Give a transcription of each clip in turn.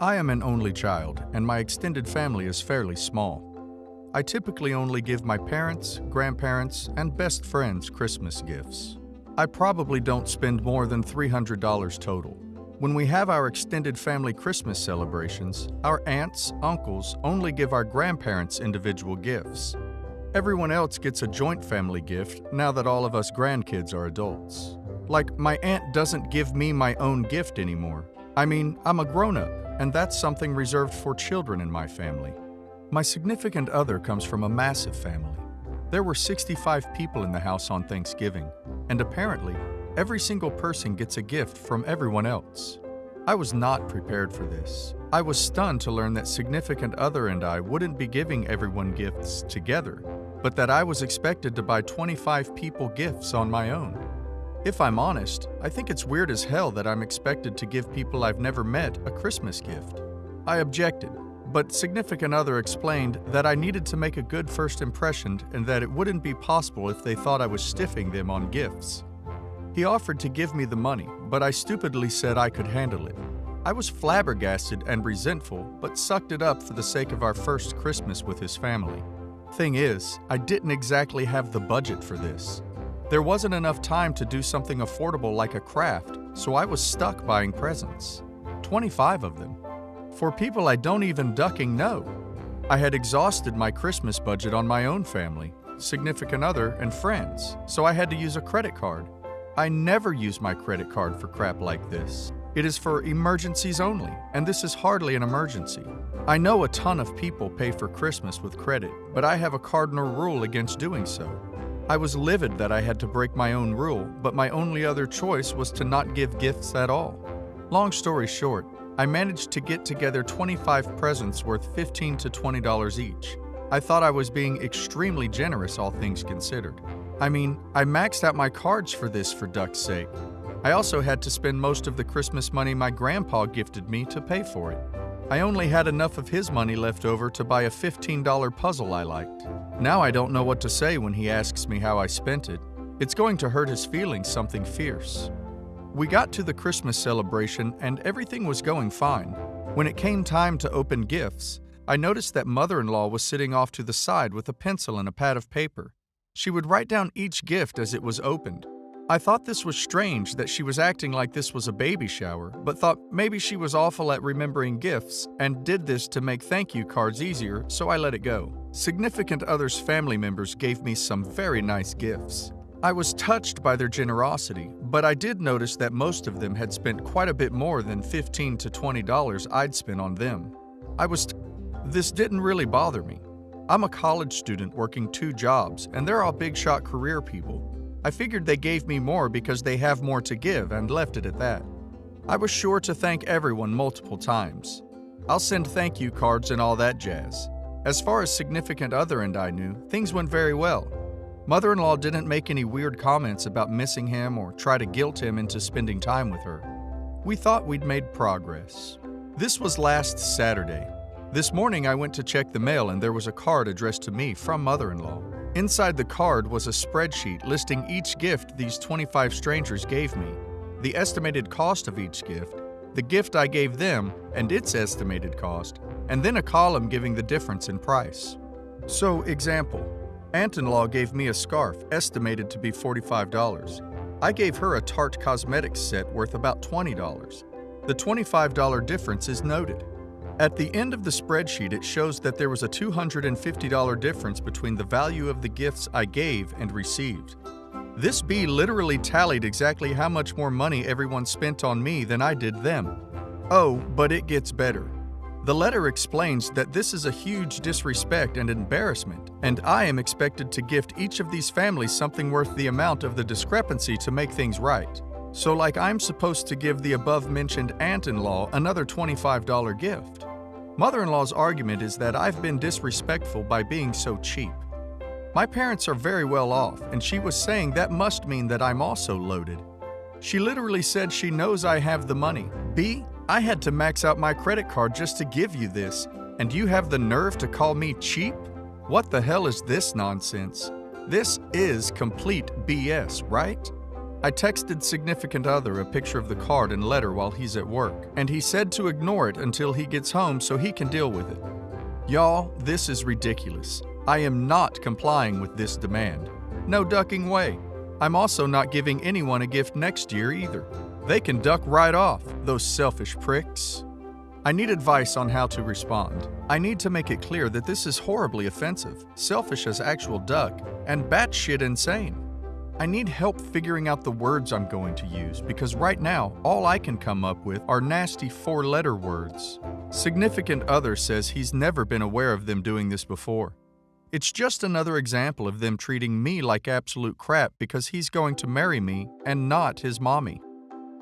I am an only child, and my extended family is fairly small. I typically only give my parents, grandparents, and best friends Christmas gifts. I probably don't spend more than $300 total. When we have our extended family Christmas celebrations, our aunts, uncles only give our grandparents individual gifts. Everyone else gets a joint family gift now that all of us grandkids are adults. Like, my aunt doesn't give me my own gift anymore. I mean, I'm a grown-up, and that's something reserved for children in my family. My significant other comes from a massive family. There were 65 people in the house on Thanksgiving, and apparently, every single person gets a gift from everyone else. I was not prepared for this. I was stunned to learn that significant other and I wouldn't be giving everyone gifts together, but that I was expected to buy 25 people gifts on my own. If I'm honest, I think it's weird as hell that I'm expected to give people I've never met a Christmas gift. I objected, but significant other explained that I needed to make a good first impression and that it wouldn't be possible if they thought I was stiffing them on gifts. He offered to give me the money, but I stupidly said I could handle it. I was flabbergasted and resentful, but sucked it up for the sake of our first Christmas with his family. Thing is, I didn't exactly have the budget for this. There wasn't enough time to do something affordable like a craft, so I was stuck buying presents. 25 of them. For people I don't even ducking know. I had exhausted my Christmas budget on my own family, significant other, and friends, so I had to use a credit card. I never use my credit card for crap like this. It is for emergencies only, and this is hardly an emergency. I know a ton of people pay for Christmas with credit, but I have a cardinal rule against doing so. I was livid that I had to break my own rule, but my only other choice was to not give gifts at all. Long story short, I managed to get together 25 presents worth $15 to $20 each. I thought I was being extremely generous, all things considered. I mean, I maxed out my cards for this, for duck's sake. I also had to spend most of the Christmas money my grandpa gifted me to pay for it. I only had enough of his money left over to buy a $15 puzzle I liked. Now I don't know what to say when he asks me how I spent it. It's going to hurt his feelings something fierce. We got to the Christmas celebration and everything was going fine. When it came time to open gifts, I noticed that mother-in-law was sitting off to the side with a pencil and a pad of paper. She would write down each gift as it was opened. I thought this was strange that she was acting like this was a baby shower, but thought maybe she was awful at remembering gifts and did this to make thank you cards easier, so I let it go. Significant other's family members gave me some very nice gifts. I was touched by their generosity, but I did notice that most of them had spent quite a bit more than $15 to $20 I'd spent on them. This didn't really bother me. I'm a college student working 2 jobs, and they're all big-shot career people. I figured they gave me more because they have more to give and left it at that. I was sure to thank everyone multiple times. I'll send thank you cards and all that jazz. As far as significant other and I knew, things went very well. Mother-in-law didn't make any weird comments about missing him or try to guilt him into spending time with her. We thought we'd made progress. This was last Saturday. This morning I went to check the mail and there was a card addressed to me from mother-in-law. Inside the card was a spreadsheet listing each gift these 25 strangers gave me, the estimated cost of each gift, the gift I gave them and its estimated cost, and then a column giving the difference in price. So, example, aunt-in-law gave me a scarf estimated to be $45. I gave her a Tarte Cosmetics set worth about $20. The $25 difference is noted. At the end of the spreadsheet, it shows that there was a $250 difference between the value of the gifts I gave and received. This bee literally tallied exactly how much more money everyone spent on me than I did them. Oh, but it gets better. The letter explains that this is a huge disrespect and embarrassment, and I am expected to gift each of these families something worth the amount of the discrepancy to make things right. So like I'm supposed to give the above-mentioned aunt-in-law another $25 gift. Mother-in-law's argument is that I've been disrespectful by being so cheap. My parents are very well off, and she was saying that must mean that I'm also loaded. She literally said she knows I have the money. B, I had to max out my credit card just to give you this, and you have the nerve to call me cheap? What the hell is this nonsense? This is complete BS, right? I texted significant other a picture of the card and letter while he's at work, and he said to ignore it until he gets home so he can deal with it. Y'all, this is ridiculous. I am not complying with this demand. No ducking way. I'm also not giving anyone a gift next year either. They can duck right off, those selfish pricks. I need advice on how to respond. I need to make it clear that this is horribly offensive, selfish as actual duck, and batshit insane. I need help figuring out the words I'm going to use because right now, all I can come up with are nasty 4-letter words. Significant other says he's never been aware of them doing this before. It's just another example of them treating me like absolute crap because he's going to marry me and not his mommy.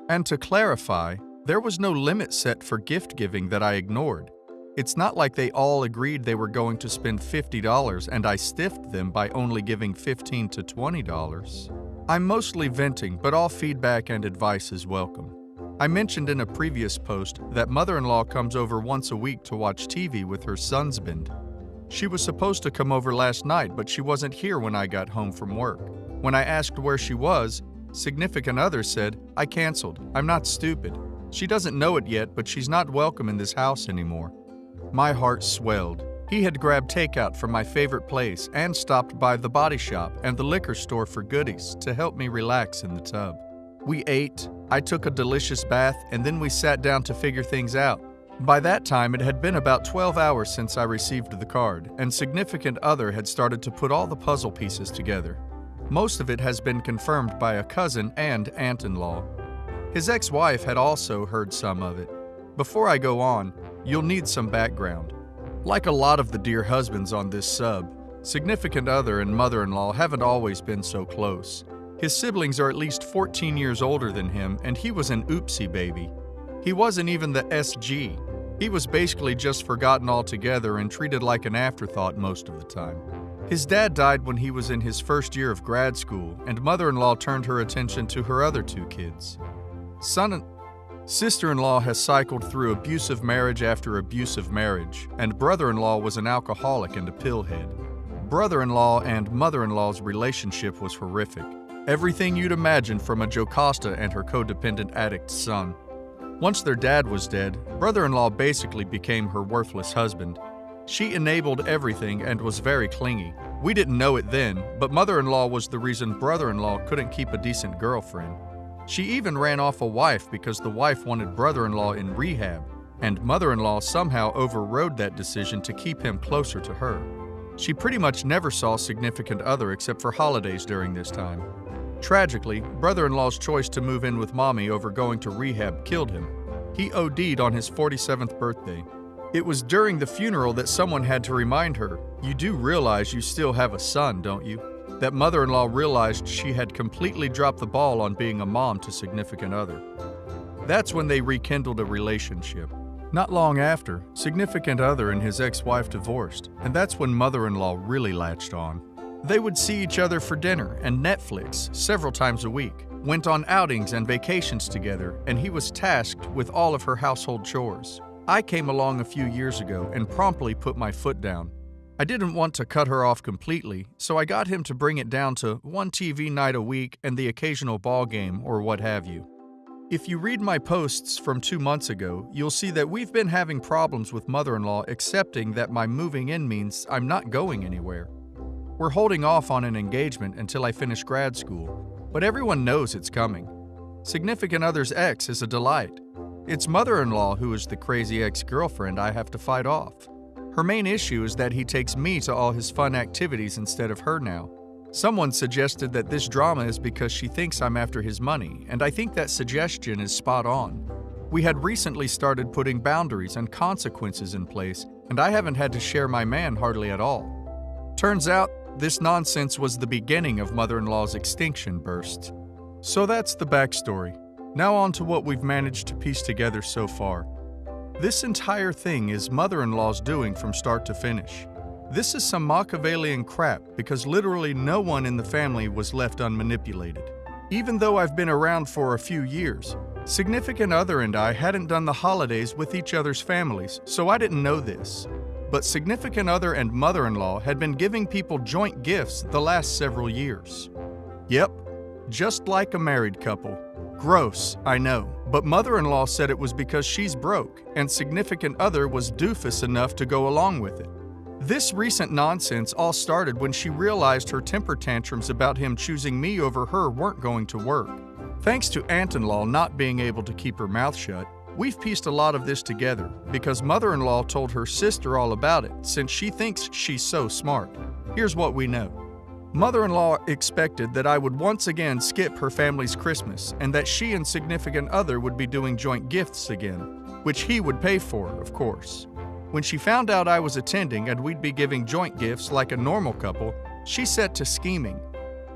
And to clarify, there was no limit set for gift giving that I ignored. It's not like they all agreed they were going to spend $50 and I stiffed them by only giving $15 to $20. I'm mostly venting, but all feedback and advice is welcome. I mentioned in a previous post that mother-in-law comes over once a week to watch TV with her husband. She was supposed to come over last night, but she wasn't here when I got home from work. When I asked where she was, significant other said, "I canceled. I'm not stupid. She doesn't know it yet, but she's not welcome in this house anymore." My heart swelled. He had grabbed takeout from my favorite place and stopped by the body shop and the liquor store for goodies to help me relax in the tub. We ate, I took a delicious bath, and then we sat down to figure things out. By that time, it had been about 12 hours since I received the card, and significant other had started to put all the puzzle pieces together. Most of it has been confirmed by a cousin and aunt-in-law. His ex-wife had also heard some of it. Before I go on, you'll need some background. Like a lot of the dear husbands on this sub, significant other and mother-in-law haven't always been so close. His siblings are at least 14 years older than him, and he was an oopsie baby. He wasn't even the SG. He was basically just forgotten altogether and treated like an afterthought most of the time. His dad died when he was in his first year of grad school, and mother-in-law turned her attention to her other 2 kids. Sister-in-law has cycled through abusive marriage after abusive marriage, and brother-in-law was an alcoholic and a pillhead. Brother-in-law and mother-in-law's relationship was horrific. Everything you'd imagine from a Jocasta and her codependent addict son. Once their dad was dead, brother-in-law basically became her worthless husband. She enabled everything and was very clingy. We didn't know it then, but mother-in-law was the reason brother-in-law couldn't keep a decent girlfriend. She even ran off a wife because the wife wanted brother-in-law in rehab, and mother-in-law somehow overrode that decision to keep him closer to her. She pretty much never saw significant other except for holidays during this time. Tragically, brother-in-law's choice to move in with mommy over going to rehab killed him. He OD'd on his 47th birthday. It was during the funeral that someone had to remind her, "You do realize you still have a son, don't you?" That mother-in-law realized she had completely dropped the ball on being a mom to significant other. That's when they rekindled a relationship. Not long after, significant other and his ex-wife divorced, and that's when mother-in-law really latched on. They would see each other for dinner and Netflix several times a week, went on outings and vacations together, and he was tasked with all of her household chores. I came along a few years ago and promptly put my foot down. I didn't want to cut her off completely, so I got him to bring it down to 1 TV night a week and the occasional ball game or what have you. If you read my posts from 2 months ago, you'll see that we've been having problems with mother-in-law accepting that my moving in means I'm not going anywhere. We're holding off on an engagement until I finish grad school, but everyone knows it's coming. Significant other's ex is a delight. It's mother-in-law who is the crazy ex-girlfriend I have to fight off. Her main issue is that he takes me to all his fun activities instead of her now. Someone suggested that this drama is because she thinks I'm after his money, and I think that suggestion is spot on. We had recently started putting boundaries and consequences in place, and I haven't had to share my man hardly at all. Turns out, this nonsense was the beginning of mother-in-law's extinction burst. So that's the backstory. Now on to what we've managed to piece together so far. This entire thing is mother-in-law's doing from start to finish. This is some Machiavellian crap because literally no one in the family was left unmanipulated. Even though I've been around for a few years, significant other and I hadn't done the holidays with each other's families, so I didn't know this. But significant other and mother-in-law had been giving people joint gifts the last several years. Yep, just like a married couple. Gross, I know, but mother-in-law said it was because she's broke and significant other was doofus enough to go along with it. This recent nonsense all started when she realized her temper tantrums about him choosing me over her weren't going to work. Thanks to aunt-in-law not being able to keep her mouth shut, we've pieced a lot of this together because mother-in-law told her sister all about it since she thinks she's so smart. Here's what we know. Mother-in-law expected that I would once again skip her family's Christmas and that she and significant other would be doing joint gifts again, which he would pay for, of course. When she found out I was attending and we'd be giving joint gifts like a normal couple, she set to scheming.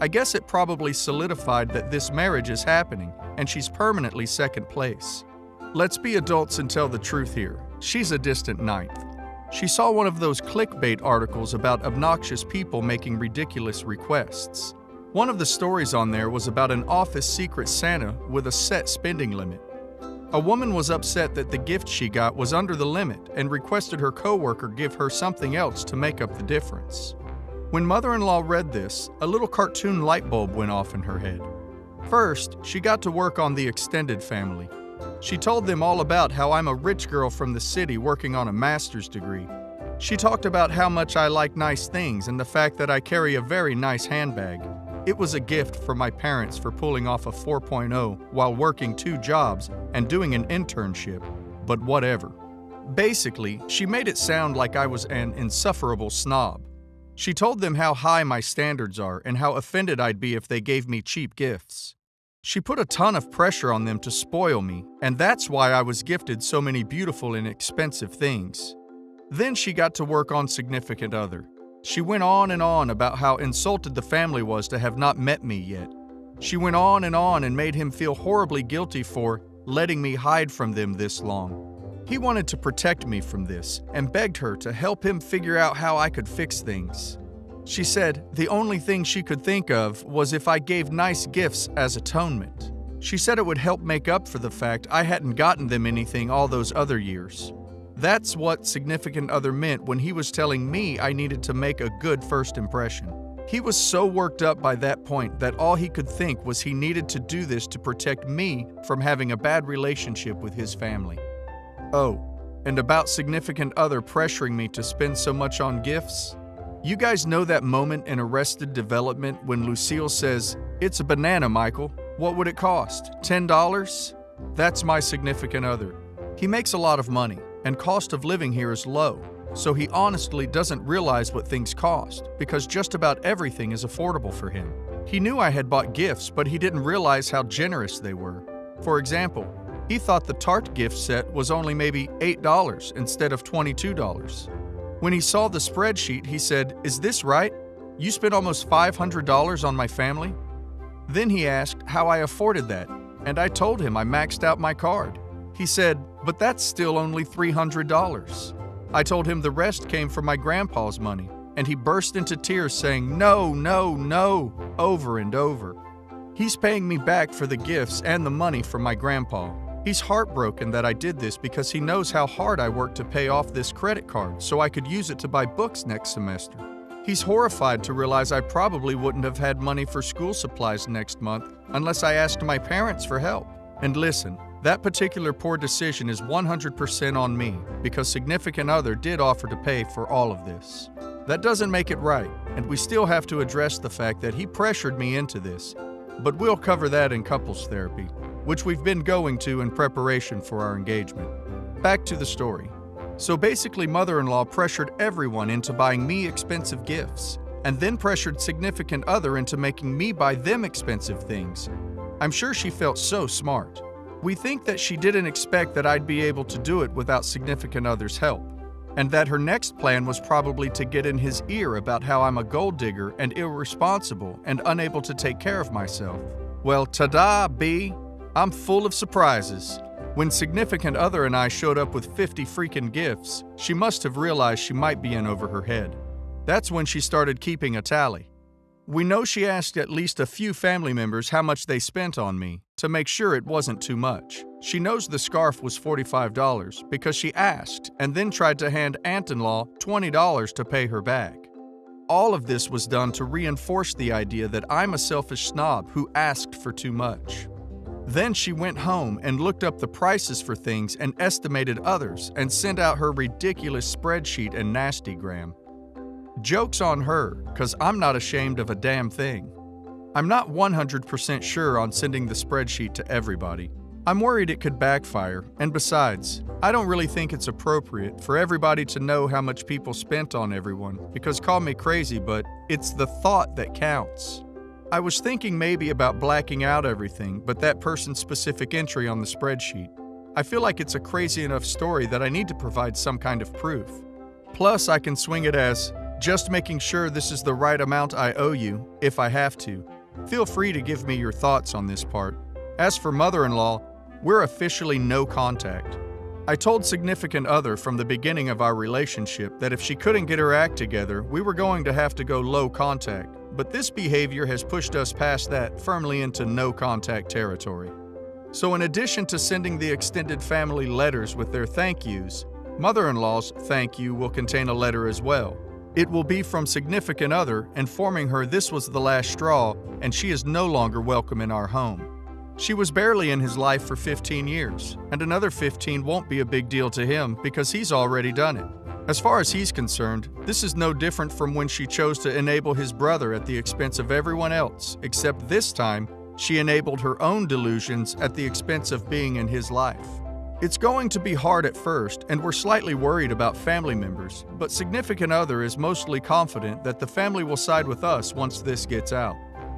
I guess it probably solidified that this marriage is happening and she's permanently second place. Let's be adults and tell the truth here. She's a distant ninth. She saw one of those clickbait articles about obnoxious people making ridiculous requests. One of the stories on there was about an office secret Santa with a set spending limit. A woman was upset that the gift she got was under the limit and requested her coworker give her something else to make up the difference. When mother-in-law read this, a little cartoon light bulb went off in her head. First, she got to work on the extended family. She told them all about how I'm a rich girl from the city working on a master's degree. She talked about how much I like nice things and the fact that I carry a very nice handbag. It was a gift from my parents for pulling off a 4.0 while working 2 jobs and doing an internship, but whatever. Basically, she made it sound like I was an insufferable snob. She told them how high my standards are and how offended I'd be if they gave me cheap gifts. She put a ton of pressure on them to spoil me, and that's why I was gifted so many beautiful and expensive things. Then she got to work on significant other. She went on and on about how insulted the family was to have not met me yet. She went on and made him feel horribly guilty for letting me hide from them this long. He wanted to protect me from this and begged her to help him figure out how I could fix things. She said the only thing she could think of was if I gave nice gifts as atonement. She said it would help make up for the fact I hadn't gotten them anything all those other years. That's what significant other meant when he was telling me I needed to make a good first impression. He was so worked up by that point that all he could think was he needed to do this to protect me from having a bad relationship with his family. Oh, and about significant other pressuring me to spend so much on gifts? You guys know that moment in Arrested Development when Lucille says, "It's a banana, Michael. What would it cost? $10? That's my significant other. He makes a lot of money, and cost of living here is low, so he honestly doesn't realize what things cost because just about everything is affordable for him. He knew I had bought gifts, but he didn't realize how generous they were. For example, he thought the Tarte gift set was only maybe $8 instead of $22. When he saw the spreadsheet, he said, "Is this right? You spent almost $500 on my family?" Then he asked how I afforded that, and I told him I maxed out my card. He said, "But that's still only $300. I told him the rest came from my grandpa's money, and he burst into tears saying, "No, no, no," over and over. He's paying me back for the gifts and the money from my grandpa. He's heartbroken that I did this because he knows how hard I worked to pay off this credit card so I could use it to buy books next semester. He's horrified to realize I probably wouldn't have had money for school supplies next month unless I asked my parents for help. And listen, that particular poor decision is 100% on me because significant other did offer to pay for all of this. That doesn't make it right, and we still have to address the fact that he pressured me into this, but we'll cover that in couples therapy, which we've been going to in preparation for our engagement. Back to the story. So basically, mother-in-law pressured everyone into buying me expensive gifts, and then pressured significant other into making me buy them expensive things. I'm sure she felt so smart. We think that she didn't expect that I'd be able to do it without significant other's help, and that her next plan was probably to get in his ear about how I'm a gold digger and irresponsible and unable to take care of myself. Well, ta-da, B! I'm full of surprises. When significant other and I showed up with 50 freaking gifts, she must have realized she might be in over her head. That's when she started keeping a tally. We know she asked at least a few family members how much they spent on me to make sure it wasn't too much. She knows the scarf was $45 because she asked and then tried to hand aunt-in-law $20 to pay her back. All of this was done to reinforce the idea that I'm a selfish snob who asked for too much. Then she went home and looked up the prices for things and estimated others and sent out her ridiculous spreadsheet and nastygram. Joke's on her, 'cause I'm not ashamed of a damn thing. I'm not 100% sure on sending the spreadsheet to everybody. I'm worried it could backfire, and besides, I don't really think it's appropriate for everybody to know how much people spent on everyone, because call me crazy, but it's the thought that counts. I was thinking maybe about blacking out everything but that person's specific entry on the spreadsheet. I feel like it's a crazy enough story that I need to provide some kind of proof. Plus, I can swing it as, just making sure this is the right amount I owe you, if I have to. Feel free to give me your thoughts on this part. As for mother-in-law, we're officially no contact. I told significant other from the beginning of our relationship that if she couldn't get her act together, we were going to have to go low contact, but this behavior has pushed us past that firmly into no contact territory. So in addition to sending the extended family letters with their thank yous, mother-in-law's thank you will contain a letter as well. It will be from significant other informing her this was the last straw and she is no longer welcome in our home. She was barely in his life for 15 years, and another 15 won't be a big deal to him because he's already done it. As far as he's concerned, this is no different from when she chose to enable his brother at the expense of everyone else, except this time, she enabled her own delusions at the expense of being in his life. It's going to be hard at first, and we're slightly worried about family members, but significant other is mostly confident that the family will side with us once this gets out.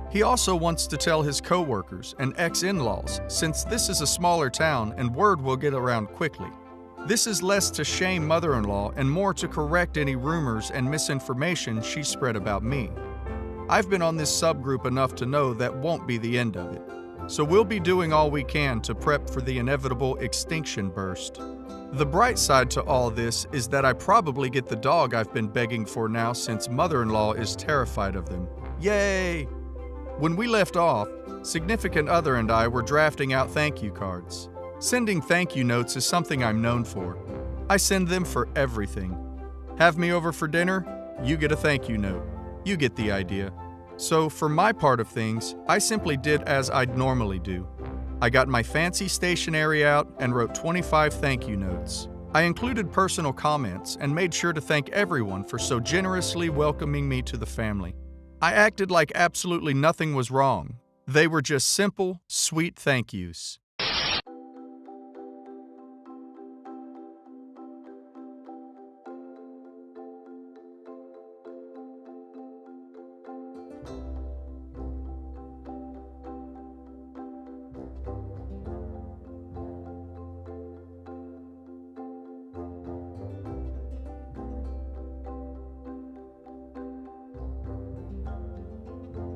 He also wants to tell his co-workers and ex-in-laws, since this is a smaller town and word will get around quickly. This is less to shame mother-in-law and more to correct any rumors and misinformation she spread about me. I've been on this subgroup enough to know that won't be the end of it. So we'll be doing all we can to prep for the inevitable extinction burst. The bright side to all this is that I probably get the dog I've been begging for now since mother-in-law is terrified of them. Yay! When we left off, significant other and I were drafting out thank you cards. Sending thank you notes is something I'm known for. I send them for everything. Have me over for dinner? You get a thank you note. You get the idea. So for my part of things, I simply did as I'd normally do. I got my fancy stationery out and wrote 25 thank you notes. I included personal comments and made sure to thank everyone for so generously welcoming me to the family. I acted like absolutely nothing was wrong. They were just simple, sweet thank yous.